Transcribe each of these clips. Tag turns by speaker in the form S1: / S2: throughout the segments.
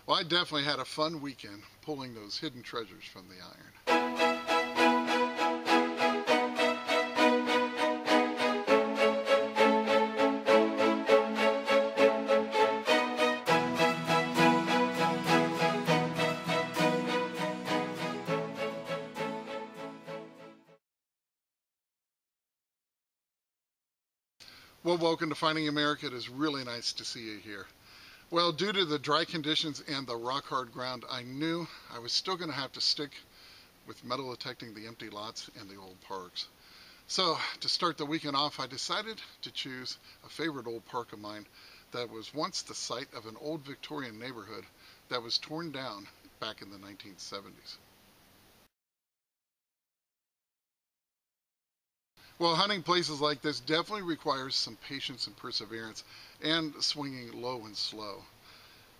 S1: Well, I definitely had a fun weekend pulling those hidden treasures from the iron. Well, welcome to Finding America. It is really nice to see you here. Well, due to the dry conditions and the rock-hard ground, I knew I was still going to have to stick with metal detecting the empty lots and the old parks. So, to start the weekend off, I decided to choose a favorite old park of mine that was once the site of an old Victorian neighborhood that was torn down back in the 1970s. Well, hunting places like this definitely requires some patience and perseverance and swinging low and slow.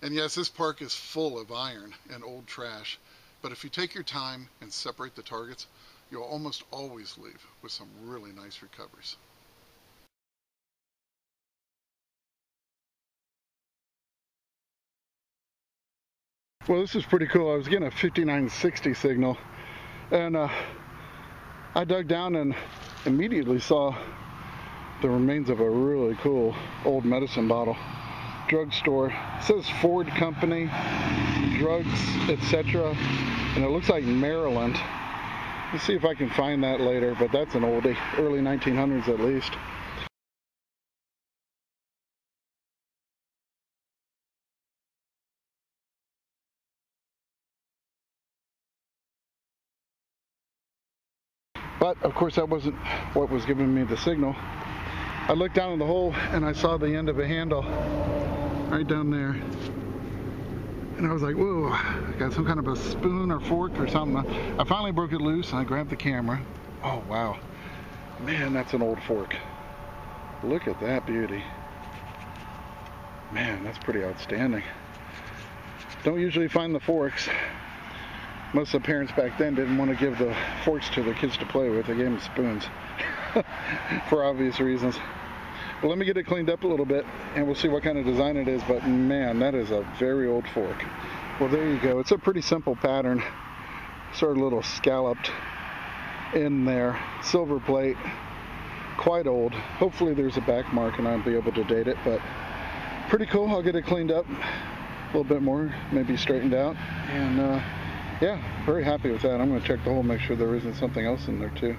S1: And yes, this park is full of iron and old trash, but if you take your time and separate the targets, you'll almost always leave with some really nice recoveries. Well, this is pretty cool. I was getting a 5960 signal, and I dug down and immediately saw the remains of a really cool old medicine bottle. Drugstore. It says Ford Company, drugs, etc. And it looks like Maryland. Let's see if I can find that later, but that's an oldie. Early 1900s at least. But of course that wasn't what was giving me the signal. I looked down in the hole and I saw the end of a handle right down there. And I was like, whoa, I got some kind of a spoon or fork or something. I finally broke it loose and I grabbed the camera. Oh wow, man, that's an old fork. Look at that beauty. Man, that's pretty outstanding. Don't usually find the forks. Most of the parents back then didn't want to give the forks to their kids to play with. They gave them spoons for obvious reasons. But let me get it cleaned up a little bit and we'll see what kind of design it is. But man, that is a very old fork. Well, there you go. It's a pretty simple pattern. Sort of a little scalloped in there. Silver plate. Quite old. Hopefully there's a back mark and I'll be able to date it. But pretty cool. I'll get it cleaned up a little bit more. Maybe straightened out. And yeah, very happy with that. I'm going to check the hole, make sure there isn't something else in there too.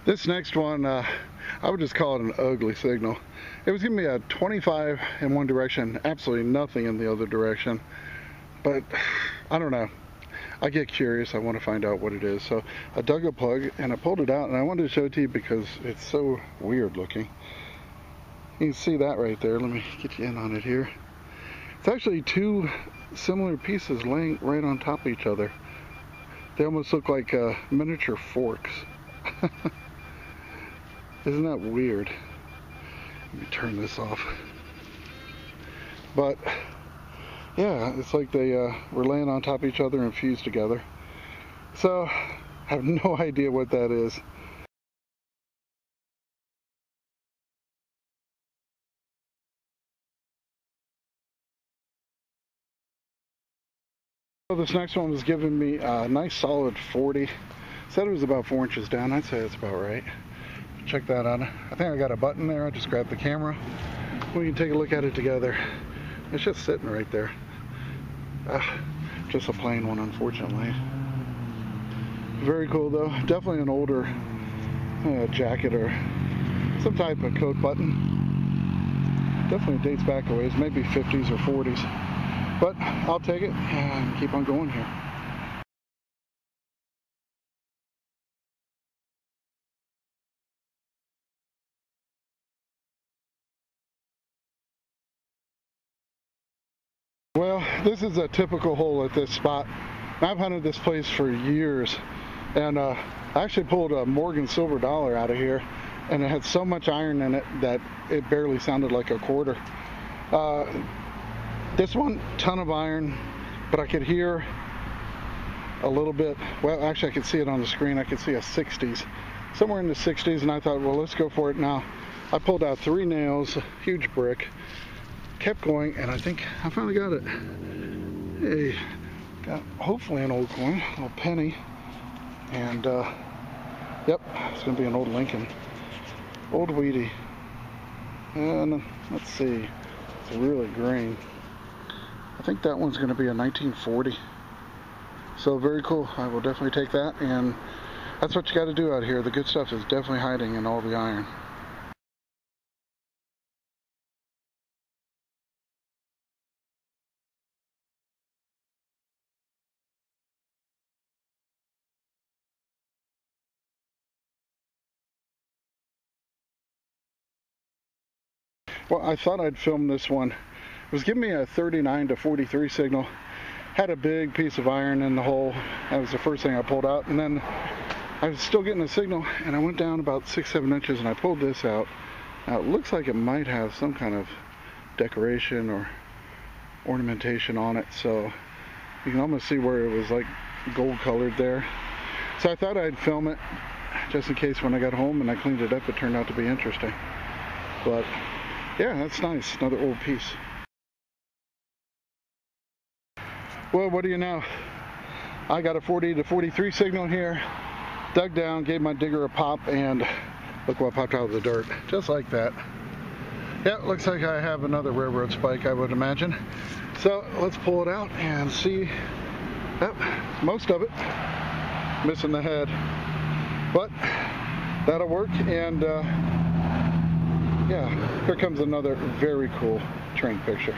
S1: This next one, I would just call it an ugly signal. It was giving me a 25 in one direction, absolutely nothing in the other direction. But I don't know. I get curious. I want to find out what it is. So I dug a plug and I pulled it out, and I wanted to show it to you because it's so weird looking. You can see that right there. Let me get you in on it here. It's actually two similar pieces laying right on top of each other. They almost look like miniature forks. Isn't that weird? Let me turn this off. But yeah, it's like they were laying on top of each other and fused together. So I have no idea what that is. So this next one was giving me a nice solid 40. Said it was about 4 inches down. I'd say that's about right. Check that out. I think I got a button there. I just grabbed the camera. We can take a look at it together. It's just sitting right there. Just a plain one, unfortunately. Very cool though. Definitely an older jacket or some type of coat button. Definitely dates back a ways, maybe 50s or 40s. But I'll take it and keep on going here. Well, this is a typical hole at this spot. I've hunted this place for years, and I actually pulled a Morgan silver dollar out of here, and it had so much iron in it that it barely sounded like a quarter. This one, ton of iron, but I could hear a little bit. Well, actually I could see it on the screen. I could see a 60s, somewhere in the 60s, and I thought, well, let's go for it now. I pulled out 3 nails, a huge brick, kept going, and I think I finally got it. Hey, got hopefully an old coin, a little penny, and yep, it's gonna be an old Lincoln, old Wheatie, and let's see, it's really green. I think that one's gonna be a 1940. So very cool. I will definitely take that, and that's what you got to do out here. The good stuff is definitely hiding in all the iron. Well, I thought I'd film this one. It was giving me a 39 to 43 signal. Had a big piece of iron in the hole. That was the first thing I pulled out, and then I was still getting a signal, and I went down about 6-7 inches, and I pulled this out. Now it looks like it might have some kind of decoration or ornamentation on it, so you can almost see where it was like gold colored there. So I thought I'd film it just in case when I got home and I cleaned it up, it turned out to be interesting. But yeah, that's nice. Another old piece. Well, what do you know? I got a 40 to 43 signal here. Dug down, gave my digger a pop, and look what popped out of the dirt. Just like that. Yeah, looks like I have another railroad spike, I would imagine. So let's pull it out and see. Yep, most of it. Missing the head. But that'll work, and yeah, here comes another very cool train picture.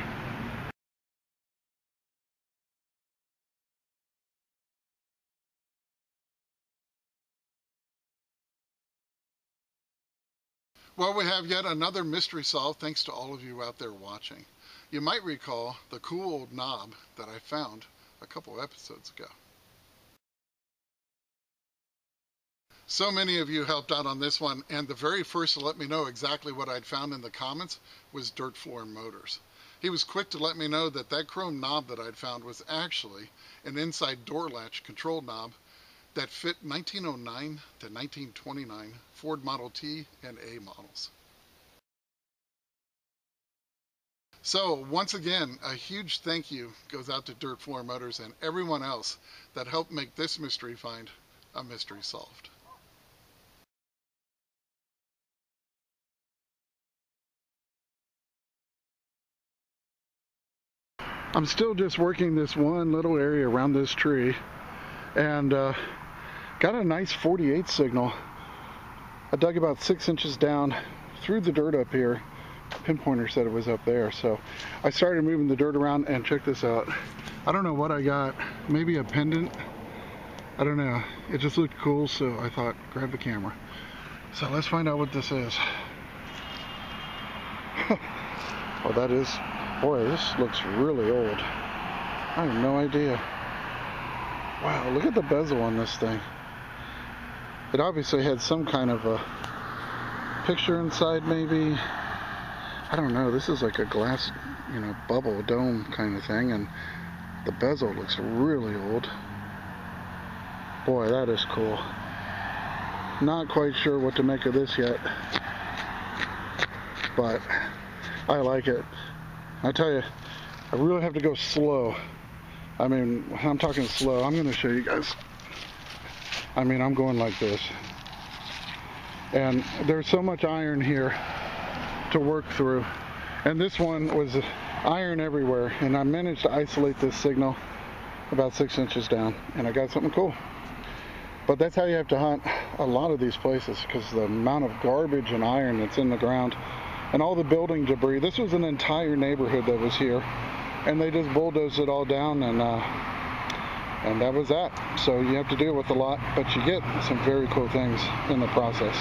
S1: Well, we have yet another mystery solved thanks to all of you out there watching. You might recall the cool old knob that I found a couple episodes ago. So many of you helped out on this one, and the very first to let me know exactly what I'd found in the comments was Dirt Floor Motors. He was quick to let me know that that chrome knob that I'd found was actually an inside door latch control knob that fit 1909 to 1929 Ford Model T and A models. So once again, a huge thank you goes out to Dirt Floor Motors and everyone else that helped make this mystery find a mystery solved. I'm still just working this one little area around this tree, and got a nice 48 signal. I dug about 6 inches down through the dirt up here. Pinpointer said it was up there, so I started moving the dirt around, and check this out. I don't know what I got, maybe a pendant, I don't know. It just looked cool, so I thought grab the camera. So let's find out what this is. Oh, that is, boy, this looks really old. I have no idea. Wow, look at the bezel on this thing. It obviously had some kind of a picture inside, maybe. I don't know, this is like a glass, you know, bubble dome kind of thing, and the bezel looks really old. Boy, that is cool. Not quite sure what to make of this yet, but I like it. I tell you, I really have to go slow. I mean, when I'm talking slow, I'm going to show you guys. I mean, I'm going like this. And there's so much iron here to work through. And this one was iron everywhere. And I managed to isolate this signal about 6 inches down. And I got something cool. But that's how you have to hunt a lot of these places, because the amount of garbage and iron that's in the ground and all the building debris. This was an entire neighborhood that was here, and they just bulldozed it all down, and that was that. So you have to deal with a lot, but you get some very cool things in the process.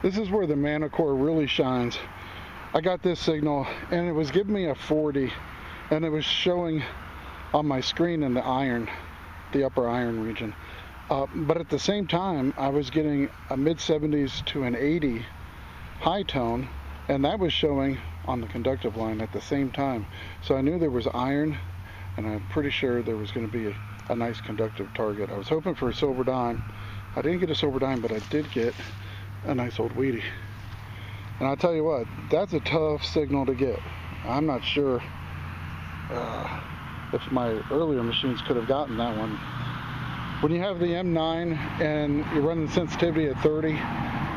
S1: This is where the Manticore really shines. I got this signal, and it was giving me a 40 and it was showing on my screen in the iron, the upper iron region. But at the same time, I was getting a mid-70s to an 80 high tone, and that was showing on the conductive line at the same time. So I knew there was iron, and I'm pretty sure there was going to be a nice conductive target. I was hoping for a silver dime. I didn't get a silver dime, but I did get a nice old weedy. And I'll tell you what, that's a tough signal to get. I'm not sure if my earlier machines could have gotten that one. When you have the M9 and you're running sensitivity at 30,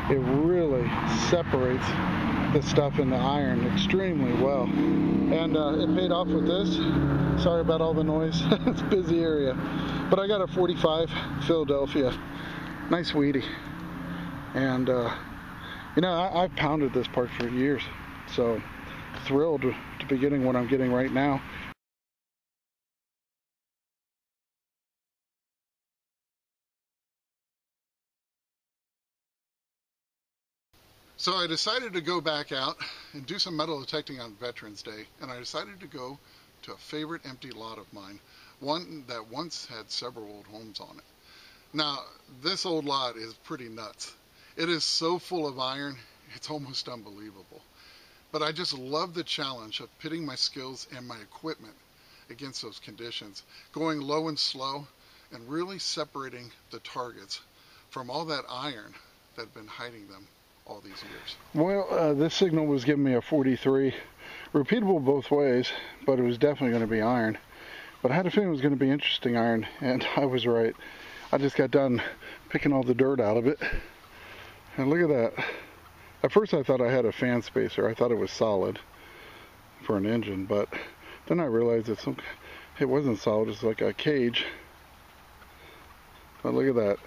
S1: it really separates the stuff in the iron extremely well. And it paid off with this. Sorry about all the noise. It's a busy area. But I got a 45 Philadelphia. Nice weedy. And you know, I've pounded this part for years. So thrilled to be getting what I'm getting right now. So I decided to go back out and do some metal detecting on Veterans Day, and I decided to go to a favorite empty lot of mine, one that once had several old homes on it. Now, this old lot is pretty nuts. It is so full of iron, it's almost unbelievable. But I just love the challenge of pitting my skills and my equipment against those conditions, going low and slow, and really separating the targets from all that iron that had been hiding them all these years. Well, this signal was giving me a 43, repeatable both ways, but it was definitely going to be iron. But I had a feeling it was going to be interesting iron, and I was right. I just got done picking all the dirt out of it, and look at that. At first I thought I had a fan spacer. I thought it was solid for an engine, but then I realized it wasn't solid. It's like a cage. But look at that,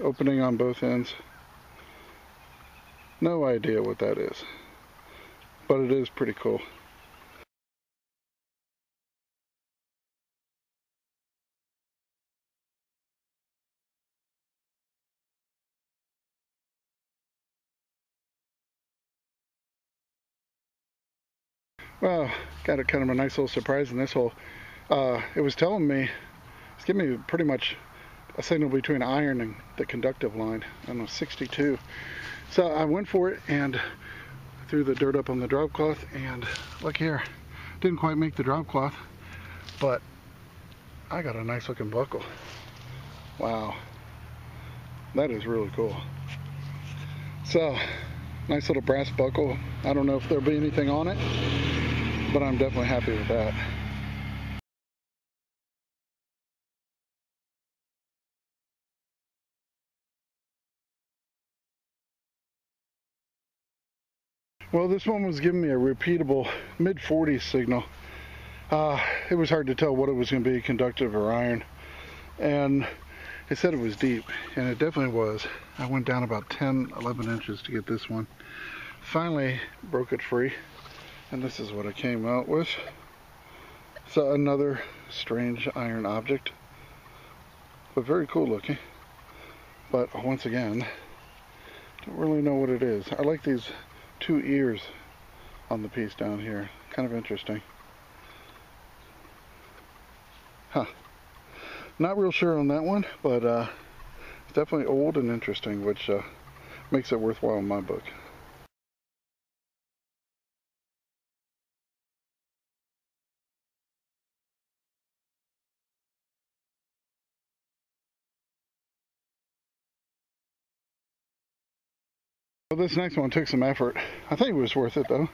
S1: opening on both ends. No idea what that is, but it is pretty cool. Well, got a kind of a nice little surprise in this hole. It was telling me, it's giving me pretty much a signal between iron and the conductive line. I don't know, 62. So I went for it and threw the dirt up on the drop cloth, and look here, didn't quite make the drop cloth, but I got a nice looking buckle. Wow, that is really cool. So nice little brass buckle. I don't know if there'll be anything on it, but I'm definitely happy with that. Well, this one was giving me a repeatable mid-40s signal. It was hard to tell what it was going to be, conductive or iron. And it said it was deep, and it definitely was. I went down about 10, 11 inches to get this one. Finally broke it free, and this is what I came out with. So another strange iron object, but very cool looking. But once again, don't really know what it is. I like these two ears on the piece down here. Kind of interesting. Huh. Not real sure on that one, but it's definitely old and interesting, which makes it worthwhile in my book. Well, this next one took some effort. I think it was worth it though.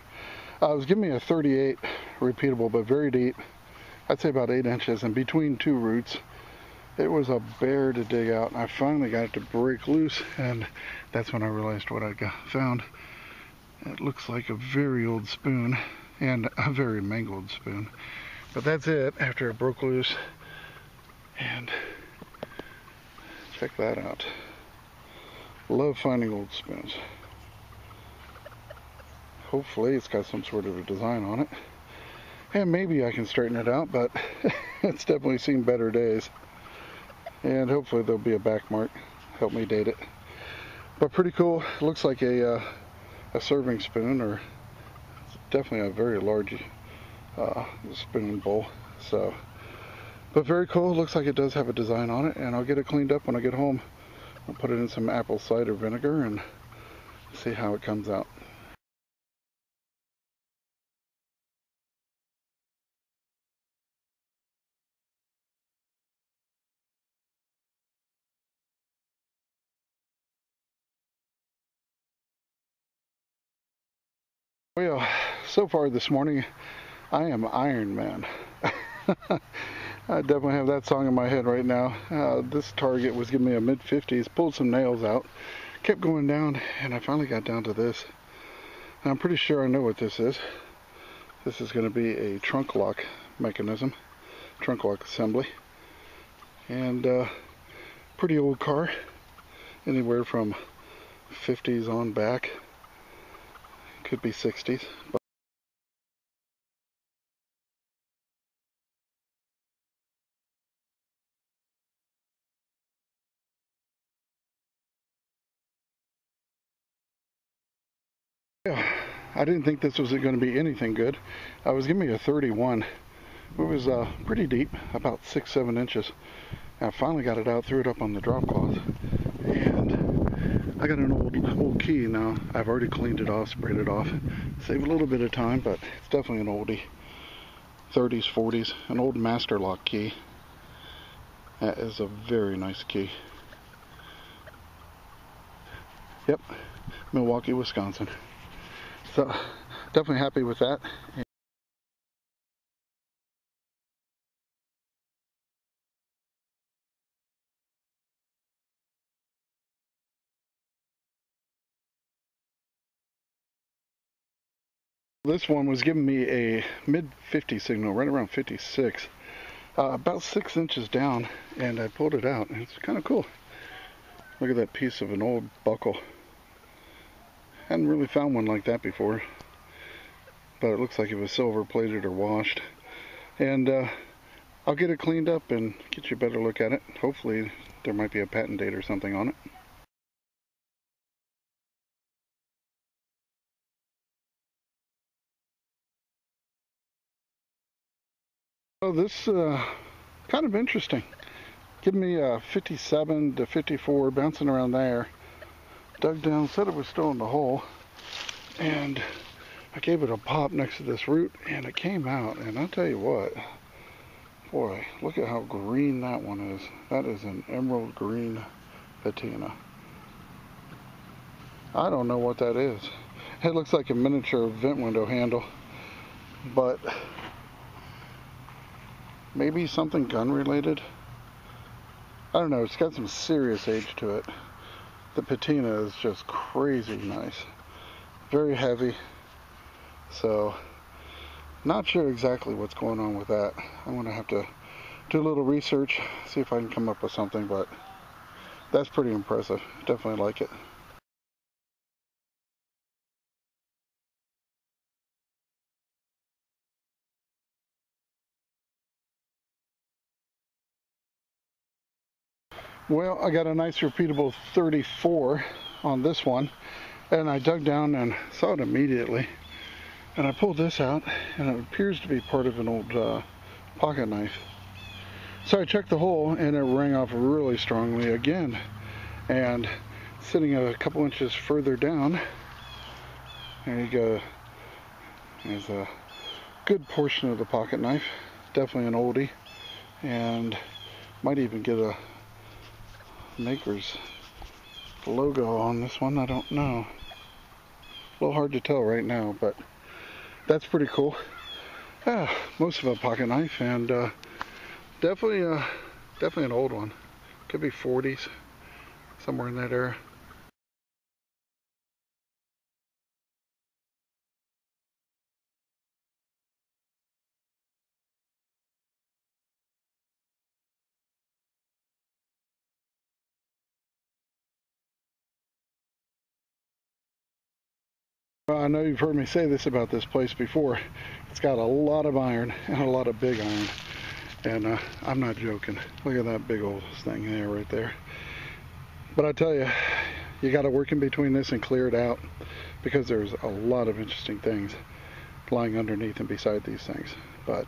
S1: It was giving me a 38 repeatable, but very deep. I'd say about 8 inches, and between two roots. It was a bear to dig out. I finally got it to break loose, and that's when I realized what I found. It looks like a very old spoon, and a very mangled spoon. But that's it after it broke loose. And check that out. Love finding old spoons. Hopefully it's got some sort of a design on it. And maybe I can straighten it out, but it's definitely seen better days. And hopefully there'll be a back mark, help me date it. But pretty cool. It looks like a serving spoon, or definitely a very large spinning bowl. So, but very cool. Looks like it does have a design on it, and I'll get it cleaned up when I get home. I'll put it in some apple cider vinegar and see how it comes out. Well, so far this morning, I am Iron Man. I definitely have that song in my head right now. This target was giving me a mid-50s, pulled some nails out, kept going down, and I finally got down to this. And I'm pretty sure I know what this is. This is going to be a trunk lock mechanism, trunk lock assembly. And pretty old car, anywhere from 50s on back, could be 60s. But yeah, I didn't think this was going to be anything good. I was giving me a 31. It was pretty deep, about 6-7 inches. I finally got it out, threw it up on the drop cloth, and I got an old key now. I've already cleaned it off, sprayed it off, save a little bit of time, but it's definitely an oldie. 30s, 40s, an old master lock key. That is a very nice key. Yep, Milwaukee, Wisconsin. So definitely happy with that. This one was giving me a mid-50 signal, right around 56, about 6 inches down, and I pulled it out, and it's kind of cool. Look at that piece of an old buckle. Hadn't really found one like that before, but it looks like it was silver plated or washed. And I'll get it cleaned up and get you a better look at it. Hopefully there might be a patent date or something on it. Oh, this kind of interesting. Give me a 57 to 54, bouncing around there. Dug down, said it was still in the hole, and I gave it a pop next to this root, and it came out. And I'll tell you what, boy, look at how green that one is. That is an emerald green patina. I don't know what that is. It looks like a miniature vent window handle, but maybe something gun related. I don't know, it's got some serious age to it. The patina is just crazy nice. Very heavy. So, not sure exactly what's going on with that. I'm going to have to do a little research, see if I can come up with something, but that's pretty impressive. Definitely like it. Well, I got a nice repeatable 34 on this one, and I dug down and saw it immediately. And I pulled this out, and it appears to be part of an old pocket knife. So I checked the hole, and it rang off really strongly again. And sitting a couple inches further down, there you go. There's a good portion of the pocket knife. Definitely an oldie, and might even get a maker's logo on this one. I don't know. A little hard to tell right now, but that's pretty cool. Most of a pocket knife, and definitely an old one. Could be 40s, somewhere in that area. Well, I know you've heard me say this about this place before. It's got a lot of iron and a lot of big iron. And I'm not joking. Look at that big old thing there, right there. But I tell you, you got to work in between this and clear it out, because there's a lot of interesting things lying underneath and beside these things. But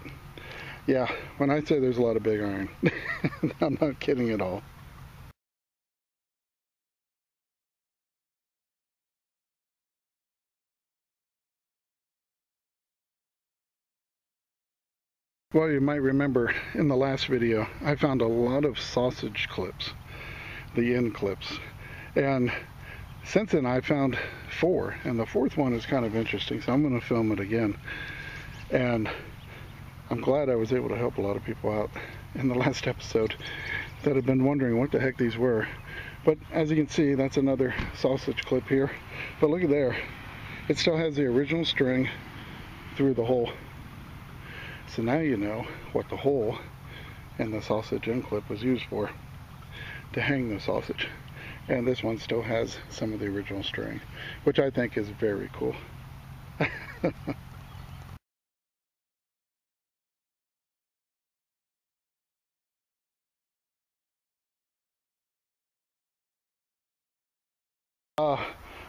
S1: yeah, when I say there's a lot of big iron, I'm not kidding at all. Well, you might remember in the last video, I found a lot of sausage clips, the end clips. And since then I found 4, and the 4th one is kind of interesting, so I'm going to film it again. And I'm glad I was able to help a lot of people out in the last episode that have been wondering what the heck these were. But as you can see, that's another sausage clip here. But look at there. It still has the original string through the hole. So now you know what the hole in the sausage end clip was used for, to hang the sausage. And this one still has some of the original string, which I think is very cool.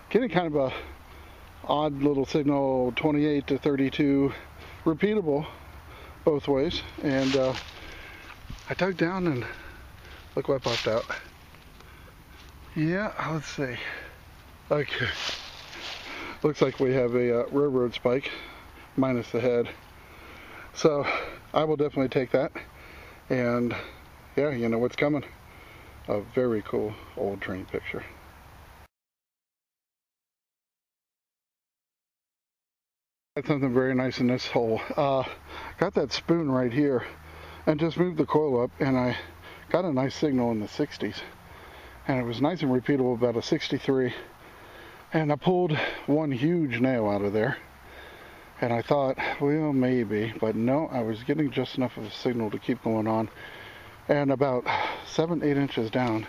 S1: Getting kind of a odd little signal, 28 to 32, repeatable both ways. And I dug down and look what popped out. Yeah, let's see. Okay. Looks like we have a railroad spike, minus the head. So I will definitely take that. And yeah, you know what's coming. A very cool old train picture. Got something very nice in this hole. Got that spoon right here and just moved the coil up, and I got a nice signal in the 60s. And it was nice and repeatable, about a 63. And I pulled one huge nail out of there. And I thought, well, maybe, but no, I was getting just enough of a signal to keep going on. And about 7-8 inches down,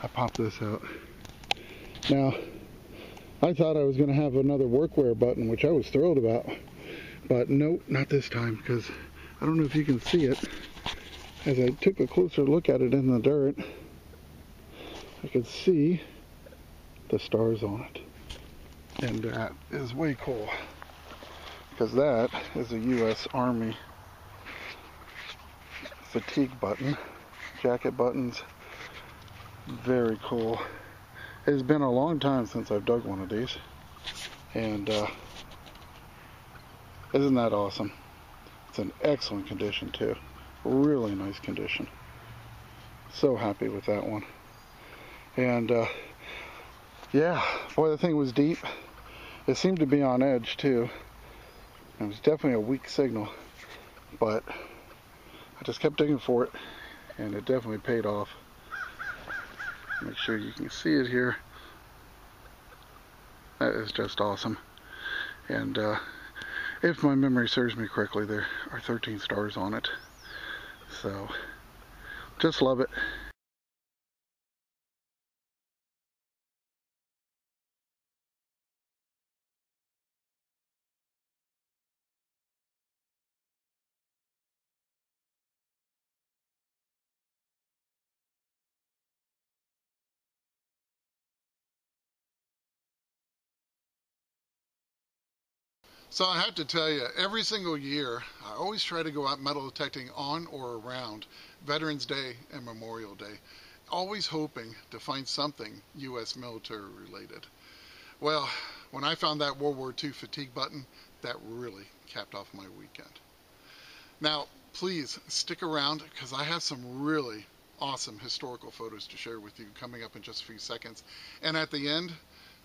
S1: I popped this out. Now, I thought I was going to have another workwear button, which I was thrilled about. But nope, not this time, because I don't know if you can see it. As I took a closer look at it in the dirt, I could see the stars on it. And that is way cool, because that is a U.S. Army fatigue button, jacket buttons. Very cool. It's been a long time since I've dug one of these, and isn't that awesome? It's in excellent condition too. Really nice condition. So happy with that one. And yeah, boy, the thing was deep. It seemed to be on edge too. It was definitely a weak signal, but I just kept digging for it, and it definitely paid off. Make sure you can see it here. That is just awesome. And if my memory serves me correctly, there are 13 stars on it. So just love it. So I have to tell you, every single year, I always try to go out metal detecting on or around Veterans Day and Memorial Day, always hoping to find something U.S. military related. Well, when I found that World War II fatigue button, that really capped off my weekend. Now, please stick around, because I have some really awesome historical photos to share with you coming up in just a few seconds. And at the end,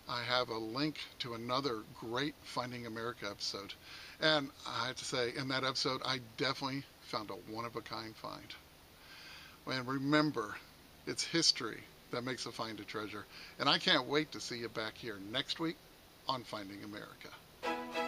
S1: I have a link to another great Finding America episode. And I have to say, in that episode, I definitely found a one-of-a-kind find. And remember, it's history that makes a find a treasure. And I can't wait to see you back here next week on Finding America.